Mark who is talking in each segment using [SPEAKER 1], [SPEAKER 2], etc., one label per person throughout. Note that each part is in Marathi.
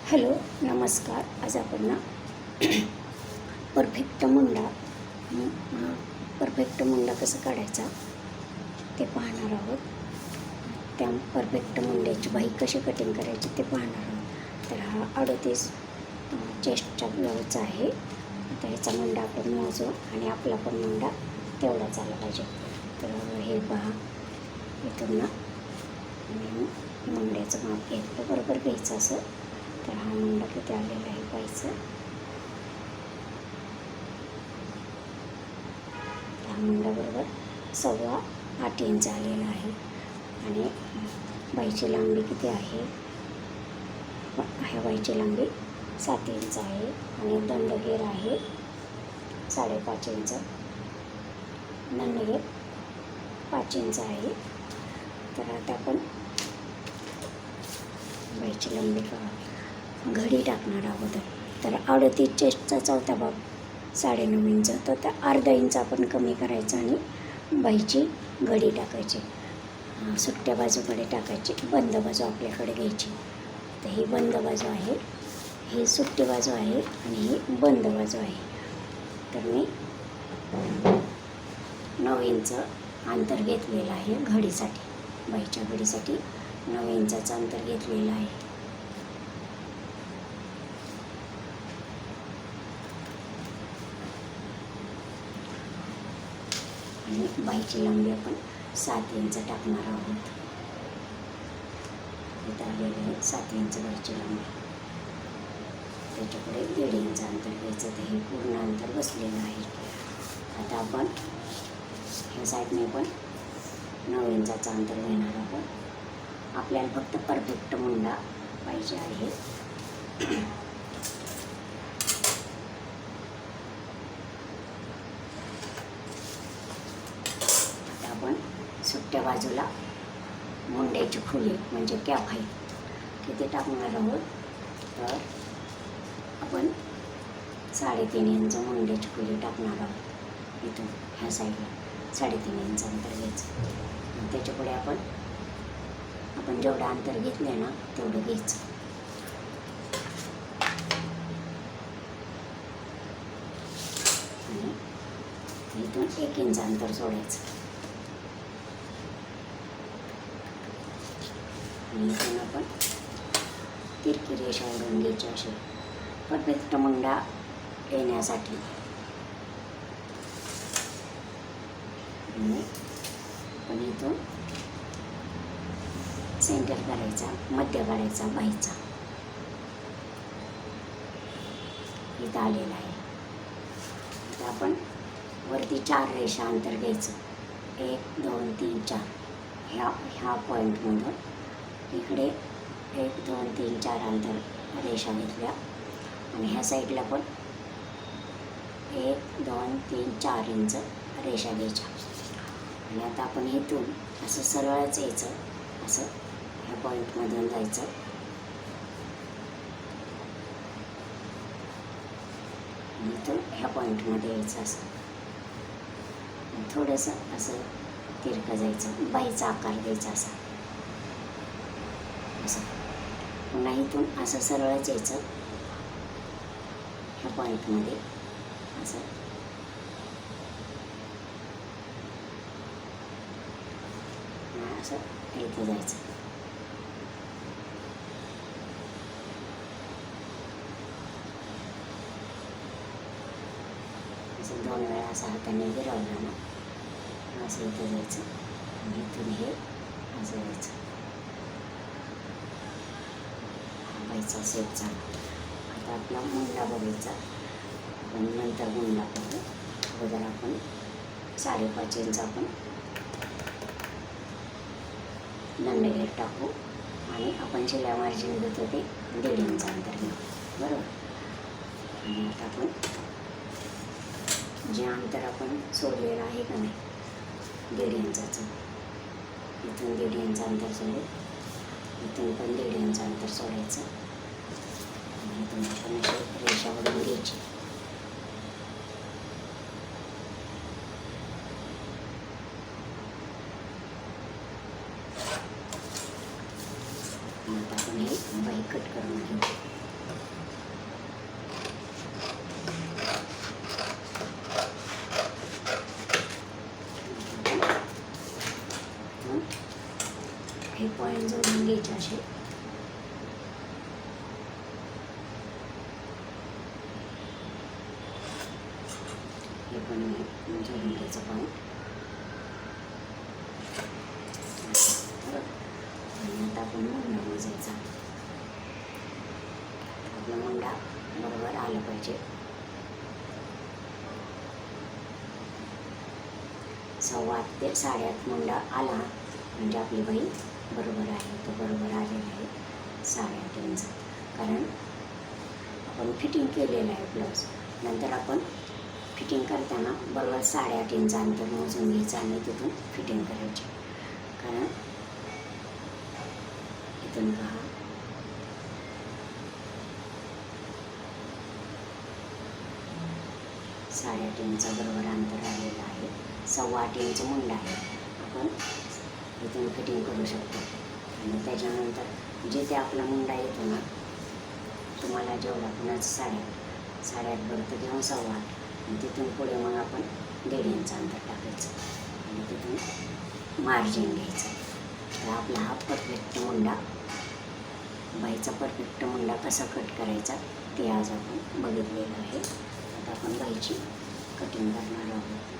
[SPEAKER 1] हॅलो नमस्कार. आज आपण ना परफेक्ट मुंडा कसा काढायचा ते पाहणार आहोत. त्या परफेक्ट मुंड्याची बाही कशी कटिंग करायची ते पाहणार आहोत. तर हा 38 चेस्टचा ब्लाऊज आहे. आता ह्याचा मुंडा आपण मोजू आणि आपला पण मुंडा तेवढाच आला पाहिजे. तर हे पहा, इथून ना मी मुंड्याचं माप घेतलं, बरोबर घ्यायचं असं. तर हा मुंडा किती आलेला आहे पाहायचं. हा मुंडा बरोबर 8.25 इंच आलेला आहे. आणि बाईची लांबी किती आहे? ह्या बाईची लांबी 7 इंच आहे आणि दंडगेर आहे 5.5 इंच. दंडगेर 5 इंच आहे. तर आता आपण बाईची लांबी घडी टाकणार अगोदर. तर 38 चेस्टचा चौथा भाग 9.5 इंच, तर त्या अर्धा इंच आपण कमी करायचं आणि बाईची घडी टाकायची. सुट्ट्या बाजूकडे टाकायची, बंद बाजू आपल्याकडे घ्यायची. तर ही बंद बाजू आहे, ही सुट्टी बाजू आहे आणि ही बंद बाजू आहे. तर मी 9 इंच अंतर घेतलेलं आहे घडीसाठी. बाईच्या घडीसाठी 9 इंचाचं अंतर घेतलेलं आहे. आणि बाईची लांबी आपण 7 इंच टाकणार आहोत. इथं आलेलं आहे 7 इंच बाईची लांबी. त्याच्यापुढे 1.5 इंच अंतर घ्यायचं. तर हे पूर्ण अंतर बसलेलं आहे. आता आपण ह्या साईडने पण 9 इंचाचं अंतर घेणार आहोत. आपल्याला फक्त परफेक्ट मुंडा पाहिजे आहे. आपण सुट्ट्या बाजूला मुंड्याची खुली म्हणजे कॅप आहे किती टाकणार आहोत. तर आपण 3.5 इंच मुंड्याची खुली टाकणार आहोत. इथून ह्या साईडला 3.5 इंच अंतर घ्यायचं. त्याच्यापुढे आपण जेवढं अंतर घेतलं ना तेवढं घ्यायचं. आणि इथून 1 इंच अंतर सोडायचं. आणि इथून आपण तिरकी रेषा ओढून घ्यायची अशी परफेक्ट मुंडा येण्यासाठी. आणि आपण इथून सेंटर करायचा, मध्य काढायचा बाईचा. इथं आलेला आहे. आता आपण वरती 4 रेषा अंतर घ्यायचं. 1 2 3 4 ह्या पॉईंटमधून इकडे 1 2 3 4 अंतर रेषा घेतल्या. आणि ह्या साईडला पण 1 2 3 4 इंच रेषा घ्यायच्या. आणि आता आपण इथून असं सरळच यायचं, असं ह्या पॉईंटमधून जायचं. आणि इथून ह्या पॉईंटमध्ये यायचं. असं थोडंसं असं तिरकं जायचं, बाईचा आकार द्यायचा असा. असं पुन्हा इथून असं सरळच यायचं ह्या पॉईंटमध्ये. असं असं इथं जायचं. असं 2 वेळा असं हाताने गिरवलं ना असं इथं जायचं. आणि इथून हे असं जायचं. बाईचा सेट झाला. आता आपला मुंडा बघायचा. आपण नंतर मुंडा करू. अगोदर आपण 5.5 इंच आपण दंडगेर टाकू. आणि आपण शिलाई मार्जिन घेतो ते 1.5 इंच अंतर घेऊ, बरोबर. आणि आता आपण जे अंतर आपण सोडलेलं आहे का नाही 1.5 इंचाचं, इथून 1.5 इंच अंतर सोडू. इथून पण 1.5 इंच अंतर सोडायचं. आणि इथून आपण अशी रेषा ओढून घ्यायची. आता आपण हे बाई कट करून घेऊ. जॉईन जोडून घ्यायचे असे. हे पण मी जोडून घ्यायचं पॉईंट. आणि आता आपण मुंडा मोजायचा. आपला मुंडा बरोबर आला पाहिजे. 8.25 ते 8.5 मुंडा आला म्हणजे आपली बाई बरोबर आहे. तो बरोबर आलेला आहे 8.5 इंच. कारण आपण फिटिंग केलेलं आहे ब्लाऊज. नंतर आपण फिटिंग करताना बरोबर 8.5 इंच अंतर मोजून घ्यायचं आणि तिथून फिटिंग करायची. कारण इथून पहा, साडेआठ इंच बरोबर अंतर आलेलं आहे. 8.25 इंच मुंडा आहे. आपण इथून फिटिंग करू शकतो. आणि त्याच्यानंतर जिथे आपला मुंडा येतो ना, तुम्हाला जेवढा पुन्हा 8.5 भरतं किंवा 8.25, आणि तिथून पुढे मग आपण 1.5 इंच अंतर टाकायचं आणि तिथून मार्जिन घ्यायचं. तर आपला हा परफेक्ट मुंडा, बाईचा परफेक्ट मुंडा कसा कट करायचा ते आज आपण बघितलेलं आहे. आता आपण बाईची कटिंग करणार आहोत.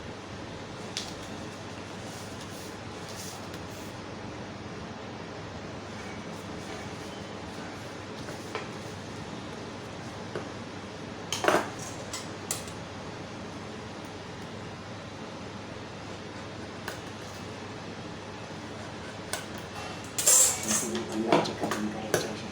[SPEAKER 1] आपण बाईची कटिंग करायची आहे.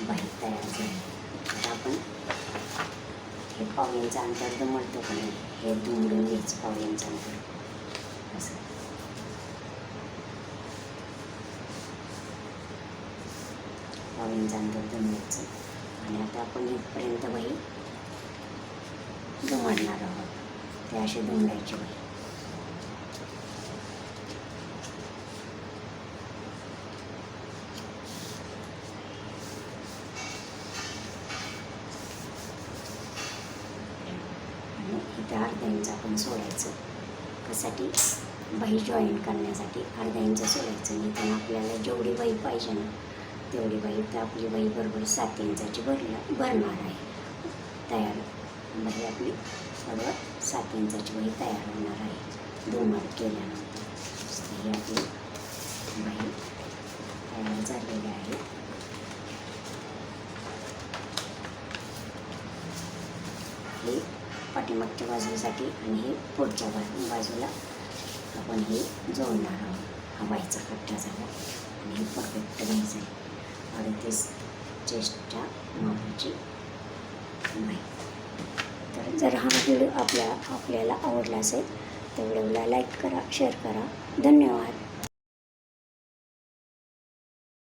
[SPEAKER 1] बाई तयार झाली. आता आपण हे 1.25 इंच अंतर दुमडतो का नाही, हे दुमडून घ्यायचं 1.25 इंच अंतर. असं 1.25 इंच अंतर दुमडायचं. आणि आता आपण इथपर्यंत बाई दुमडणार आहोत. ते असे दुमडायची बाई. इथे 1/2 इंच आपण सोडायचं. कशासाठी? बाई जॉईन करण्यासाठी 1/2 इंच सोडायचं. आणि इथून आपल्याला जेवढी बाई पाहिजे ना तेवढी बाई, तर आपली बाई बरोबर 7 इंचाची भरणार आहे. तयार बाई आपली बरोबर 7 इंचाची बाई तयार होणार आहे दुमड केल्यानंतर. ही आपली बाई तयार झालेली आहे. ही पाठीमागच्या बाजूसाठी आणि हे पुढच्या बाजूला आपण हे जोडणार आहोत. हा बाईचा कट्टा झाला आणि हे परफेक्ट घ्यायचं आहे 38 चेस्टच्या मापाची बाई. तर जर हा व्हिडिओ आपल्याला आवडला असेल तर व्हिडिओला लाईक करा, शेअर करा. धन्यवाद.